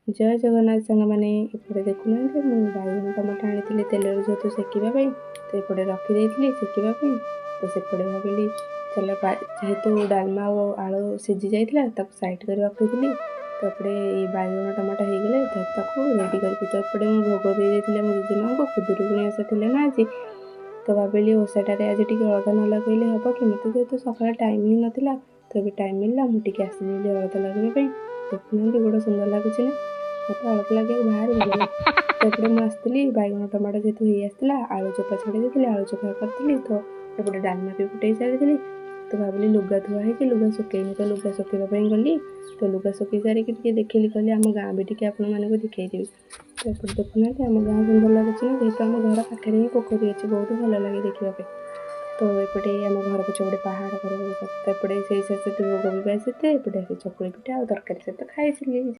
ଜୟ ଜଗନ୍ନାଥ ସାଙ୍ଗମାନେ। ଏପଟେ ଦେଖୁନାହାନ୍ତି ମୁଁ ବାଇଗଣ ଟମାଟୋ ଆଣିଥିଲି ତେଲରେ ଯେହେତୁ ସେକିବା ପାଇଁ, ତ ଏପଟେ ରଖିଦେଇଥିଲି ସେକିବା ପାଇଁ। ତ ସେପଟେ ଭାବିଲି ଚାଲ ଯେହେତୁ ଡାଲମା ଆଉ ଆଳୁ ସିଝି ଯାଇଥିଲା ତାକୁ ସାଇଡ଼୍ କରି ରଖିଥିଲି। ତ ଏପଟେ ଏଇ ବାଇଗଣ ଟମାଟୋ ହେଇଗଲେ ତାକୁ ରେଡ଼ି କରିକି, ତ ଏପଟେ ମୁଁ ଭୋଗ ଦେଇଦେଇଥିଲି ମୋ ଜେଜେମାଙ୍କୁ। ଖୁଦୁରୁକୁଣୀ ଓଷା ଥିଲା ନା ଆଜି, ତ ଭାବିଲି ଓଷାଟାରେ ଆଜି ଟିକେ ଅଳତା ନ ଲଗାଇଲେ ହେବ କି। ମୋତେ ଯେହେତୁ ସକାଳେ ଟାଇମ୍ ହିଁ ନଥିଲା, ତ ଏବେ ଟାଇମ୍ ମିଳିଲା ମୁଁ ଟିକେ ଆସିଲି ଅଳତା ଲଗାଇବା ପାଇଁ। ଦେଖୁନାହାନ୍ତି ବଡ଼ ସୁନ୍ଦର ଲାଗୁଛି ନା। ମୋତେ ଅଳତା ଲଗାଇବାକୁ ଭାରି ଭଲ ଲାଗେ। ତ ଏପଟେ ମୁଁ ଆସିଥିଲି ବାଇଗଣ ଟମାଟୋ ଯେହେତୁ ହେଇ ଆସିଥିଲା, ଆଳୁ ଚୋପା ଛଡ଼େଇ ଦେଇଥିଲି, ଆଳୁ ଚୋପା କରିଥିଲି। ତ ଏପଟେ ଡାଲମା ବି ଫୁଟେଇ ସାରିଥିଲି। ତ ଭାବିଲି ଲୁଗା ଧୁଆ ହେଇଛି, ଲୁଗା ଶୁଖେଇନି, ତ ଲୁଗା ଶୁଖେଇବା ପାଇଁ ଗଲି। ତ ଲୁଗା ଶୁଖେଇ ସାରିକି ଟିକେ ଦେଖିଲି, କହିଲି ଆମ ଗାଁ ବି ଟିକେ ଆପଣମାନଙ୍କୁ ଦେଖେଇଦେବି। ତ ଏପଟେ ଦେଖୁନାହାନ୍ତି ଆମ ଗାଁ ସୁନ୍ଦର ଲାଗୁଛି ନା, ଯେହେତୁ ଆମ ଘର ପାଖରେ ହିଁ ପୋଖରୀ ଅଛି, ବହୁତ ଭଲ ଲାଗେ ଦେଖିବା ପାଇଁ। ତ ଏପଟେ ଆମ ଘର ପଛ ଗୋଟେ ପାହାଡ଼ ଘର, ତ ଏପଟେ ସେଇ ସହିତ ଭୋଗ ବି ଆସିଥିଲେ। ଏପଟେ ଆସି ଚକୁଳି ପିଠା ଆଉ ତରକାରୀ ସହିତ ଖାଇଥିଲି।